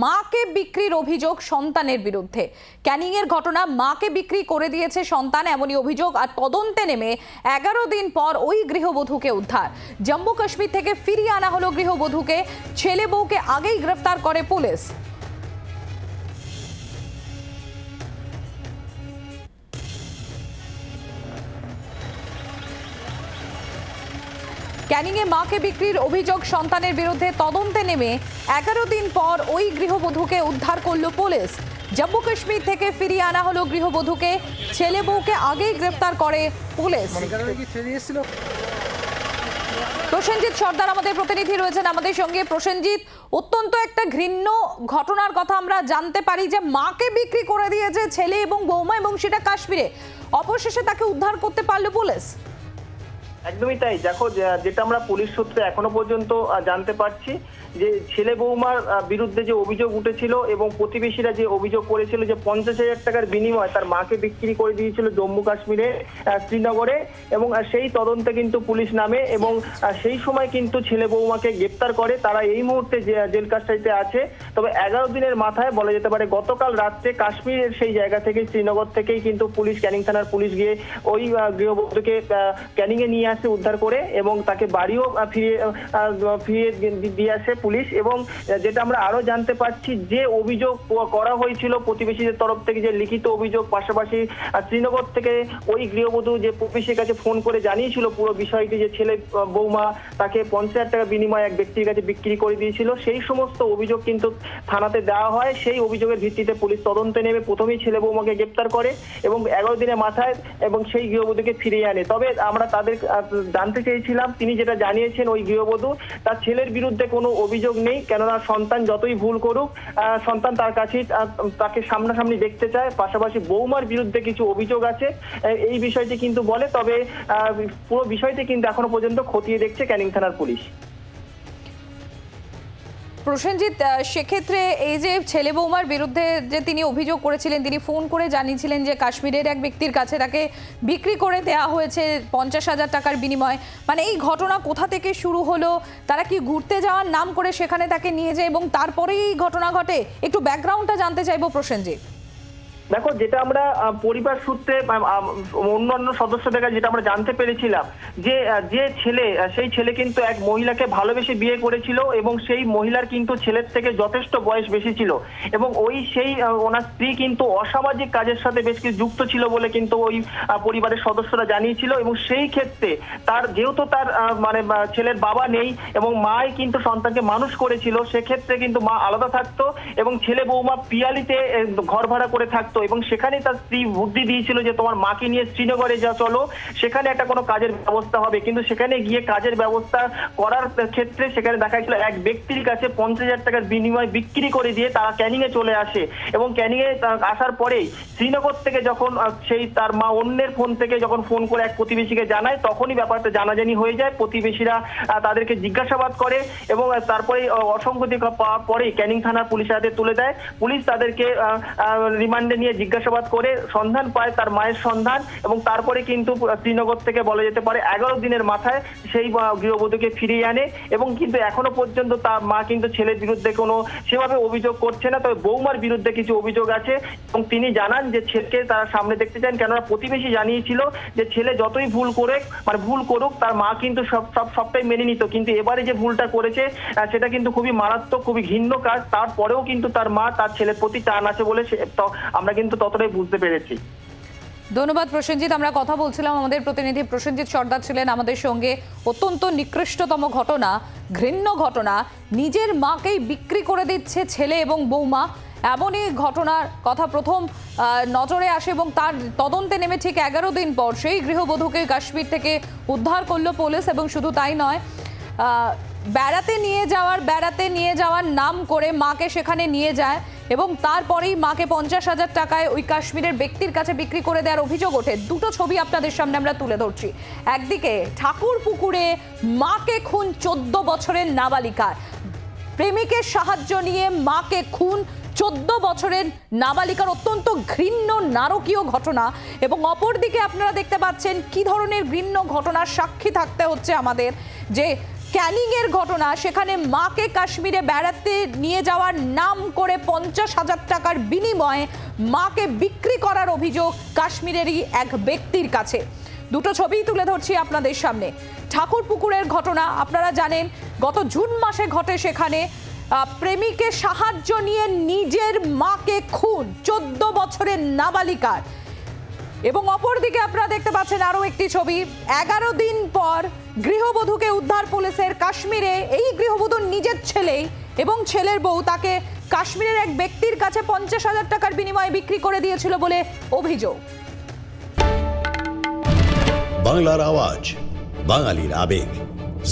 মাকে বিক্রির অভিযোগ সন্তানের বিরুদ্ধে। ক্যানিং এর ঘটনা, মাকে বিক্রি করে দিয়েছে সন্তান, এমনই অভিযোগ। আর তদন্তে নেমে 11 দিন পর ওই গৃহবধূকে উদ্ধার। জম্মু কাশ্মীর থেকে ফিরিয়ে আনা হলো গৃহবধূকে। ছেলে বউকে আগেই গ্রেফতার করে পুলিশ। ক্যানিংয়ে মাকে বিক্রির অভিযোগ সন্তানের বিরুদ্ধে। তদন্তে নেমে 11 দিন পর ওই গৃহবধূকে উদ্ধার করলো পুলিশ। জম্মু কাশ্মীর থেকে ফিরিয়ে আনা হলো গৃহবধূকে। ছেলে বউকে আগেই গ্রেফতার করে পুলিশ। প্রসেনজিৎ সর্দার আমাদের প্রতিনিধি রয়েছেন আমাদের সঙ্গে। প্রসেনজিৎ, অত্যন্ত একটা ঘৃণ্য ঘটনার কথা আমরা জানতে পারি যে মাকে বিক্রি করে দিয়েছে ছেলে এবং বৌমা, এবং সেটা কাশ্মীরে। অবশেষে তাকে উদ্ধার করতে পারলো পুলিশ। একদমই তাই। দেখো, যেটা আমরা পুলিশ সূত্রে এখনো পর্যন্ত জানতে পারছি যে ছেলে বৌমার বিরুদ্ধে যে অভিযোগ উঠেছিল এবং প্রতিবেশীরা যে অভিযোগ করেছিল যে 50,000 টাকার বিনিময়ে তার মাকে বিক্রি করে দিয়েছিল জম্মু কাশ্মীরে শ্রীনগরে, এবং সেই তদন্তে কিন্তু পুলিশ নামে এবং সেই সময় কিন্তু ছেলে বৌমাকে গ্রেপ্তার করে। তারা এই মুহূর্তে জেল কাস্টাডিতে আছে। তবে 11 দিনের মাথায় বলা যেতে পারে গতকাল রাত্রে কাশ্মীরের সেই জায়গা থেকে, শ্রীনগর থেকেই কিন্তু পুলিশ, ক্যানিং থানার পুলিশ গিয়ে ওই গৃহবধূকে ক্যানিংয়ে নিয়ে আসে উদ্ধার করে, এবং তাকে বাড়িও ফিরিয়ে দিয়ে আসে পুলিশ। এবং যেটা আমরা আরো জানতে পারছি, যে অভিযোগ করা হয়েছিল প্রতিবেশীদের তরফ থেকে, যে লিখিত অভিযোগ, পাশাপাশি শ্রীনগর থেকে ওই গৃহবধূ যে প্রতিবেশীর কাছে ফোন করে জানিয়েছিল পুরো বিষয়টি, যে ছেলে বৌমা তাকে 50,000 টাকা বিনিময়ে এক ব্যক্তির কাছে বিক্রি করে দিয়েছিল, সেই সমস্ত অভিযোগ কিন্তু থানাতে দেওয়া হয়। সেই অভিযোগের ভিত্তিতে পুলিশ তদন্তে নেমে প্রথমেই ছেলে বৌমাকে গ্রেপ্তার করে এবং 11 দিনের মাথায় এবং সেই গৃহবধূকে ফিরিয়ে আনে। তবে আমরা তাদের জানতে চেয়েছিলাম, তিনি যেটা জানিয়েছেন ওই গৃহবধূ, তার ছেলের বিরুদ্ধে কোনো অভিযোগ নেই, কেননা সন্তান যতই ভুল করুক সন্তান তার কাছেই তাকে সামনাসামনি দেখতে চায়। পাশাপাশি বৌমার বিরুদ্ধে কিছু অভিযোগ আছে, এই বিষয়টি কিন্তু বলে। তবে পুরো বিষয়টি কিন্তু এখনো পর্যন্ত খতিয়ে দেখছে ক্যানিং থানার পুলিশ। প্রসেনজিৎ, সেক্ষেত্রে এই যে ছেলে বৌমার বিরুদ্ধে যে তিনি অভিযোগ করেছিলেন, তিনি ফোন করে জানিয়েছিলেন যে কাশ্মীরের এক ব্যক্তির কাছে তাকে বিক্রি করে দেওয়া হয়েছে 50,000 টাকার বিনিময়ে। মানে এই ঘটনা কোথা থেকে শুরু হলো? তারা কি ঘুরতে যাওয়ার নাম করে সেখানে তাকে নিয়ে যায় এবং তারপরেই এই ঘটনা ঘটে? একটু ব্যাকগ্রাউন্ডটা জানতে চাইবো প্রসেনজিৎ। দেখো, যেটা আমরা পরিবার সূত্রে অন্যান্য সদস্যদের কাছে যেটা আমরা জানতে পেরেছিলাম, যে ছেলে, সেই ছেলে কিন্তু এক মহিলাকে ভালোবেসে বিয়ে করেছিল এবং সেই মহিলার কিন্তু ছেলের থেকে যথেষ্ট বয়স বেশি ছিল, এবং সেই ওনার স্ত্রী কিন্তু অসামাজিক কাজের সাথে বেশ কিছু যুক্ত ছিল বলে কিন্তু ওই পরিবারের সদস্যরা জানিয়েছিল। এবং সেই ক্ষেত্রে যেহেতু তার মানে ছেলের বাবা নেই এবং মাই কিন্তু সন্তানকে মানুষ করেছিল, সেক্ষেত্রে কিন্তু মা আলাদা থাকতো এবং ছেলে বৌমা পিয়ালিতে ঘর ভাড়া করে থাকতো। এবং সেখানে তার স্ত্রী বুদ্ধি দিয়েছিল যে তোমার মাকে নিয়ে শ্রীনগরে যা, চলো, সেখানে একটা কোনো কাজের ব্যবস্থা হবে। কিন্তু সেখানে গিয়ে কাজের ব্যবস্থা করার ক্ষেত্রে সেখানে দেখা গেছিল এক ব্যক্তির কাছে 50,000 টাকার বিনিময়ে বিক্রি করে দিয়ে তারা ক্যানিংয়ে চলে আসে। এবং ক্যানিংয়ে আসার পরেই শ্রীনগর থেকে যখন সেই তার মা অন্যের ফোন থেকে যখন ফোন করে এক প্রতিবেশীকে জানায়, তখনই ব্যাপারটা জানাজানি হয়ে যায়। প্রতিবেশীরা তাদেরকে জিজ্ঞাসাবাদ করে এবং তারপরে অসংখ্য পাওয়ার পরেই ক্যানিং থানার পুলিশের হাতে তুলে দেয়। পুলিশ তাদেরকে রিমান্ডে নিয়ে জিজ্ঞাসাবাদ করে সন্ধান পায় তার মায়ের সন্ধান, এবং তারপরে কিন্তু শ্রীনগর থেকে বলা যেতে পারে 11 দিনের মাথায় সেই গৃহবধূকে ফিরিয়ে আনে। এবং কিন্তু এখনো পর্যন্ত তার মা কিন্তু ছেলের বিরুদ্ধে কোনো সেভাবে অভিযোগ করছে না, তবে বৌমার বিরুদ্ধে কিছু অভিযোগ আছে এবং তিনি জানান যে ছেলেকে তারা সামনে দেখতে চান, কেননা প্রতিবেশী জানিয়েছিল যে ছেলে যতই ভুল করুক তার মা কিন্তু সবটাই মেনে নিত, কিন্তু এবারে যে ভুলটা করেছে সেটা কিন্তু খুবই মারাত্মক, খুবই ঘৃণ্য কাজ। তারপরেও কিন্তু তার মা তার ছেলের প্রতি টান আছে বলে আমরা কিন্তু ততটাই বুঝতে পেরেছি। ধন্যবাদ প্রসেনজিৎ। আমরা কথা বলছিলাম, আমাদের প্রতিনিধি প্রসেনজিৎ সর্দার ছিলেন আমাদের সঙ্গে। অত্যন্ত নিকৃষ্টতম ঘটনা, ঘৃণ্য ঘটনা। নিজের মাকেই বিক্রি করে দিচ্ছে ছেলে এবং বৌমা, এমনই ঘটনার কথা প্রথম নজরে আসে এবং তার তদন্তে নেমে ঠিক 11 দিন পর সেই গৃহবধূকে কাশ্মীর থেকে উদ্ধার করলো পুলিশ। এবং শুধু তাই নয়, বেড়াতে নিয়ে যাওয়ার নাম করে মাকে সেখানে নিয়ে যায় এবং তারপরেই মাকে 50,000 টাকায় ওই কাশ্মীরের ব্যক্তির কাছে বিক্রি করে দেওয়ার অভিযোগ ওঠে। দুটো ছবি আপনাদের সামনে আমরা তুলে ধরছি। একদিকে ঠাকুরপুকুরে মাকে খুন 14 বছরের নাবালিকার, প্রেমিকের সাহায্য নিয়ে মাকে খুন 14 বছরের নাবালিকার, অত্যন্ত ঘৃণ্য নারকীয় ঘটনা। এবং অপরদিকে আপনারা দেখতে পাচ্ছেন কি ধরনের ঘৃণ্য ঘটনার সাক্ষী থাকতে হচ্ছে আমাদের, যে ক্যানিং এর ঘটনা, সেখানে মাকে কাশ্মীরে বেড়াতে নিয়ে যাওয়ার নাম করে 50,000 টাকার বিনিময়ে মাকে বিক্রি করার অভিযোগ কাশ্মীরেরই এক ব্যক্তির কাছে। দুটো ছবি তুলে ধরছি আপনাদের সামনে। ঠাকুরপুকুরের ঘটনা আপনারা জানেন, গত জুন মাসে ঘটে। সেখানে প্রেমিকের সাহায্য নিয়ে নিজের মাকে খুন 14 বছরের নাবালিকার। এবং অপরদিকে আপনারা দেখতে পাচ্ছেন আরো একটি ছবি। 11 দিন পর গৃহবধূকে উদ্ধার পুলিশের। কাশ্মীরে এই গৃহবধূর নিজের ছেলে এবং ছেলের বউ তাকে কাশ্মীরের এক ব্যক্তির কাছে 50,000 টাকার বিনিময়ে বিক্রি করে দিয়েছিল বলে অভিযোগ। বাংলার আওয়াজ, বাঙালির আবেগ,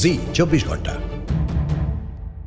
জি 24 ঘন্টা।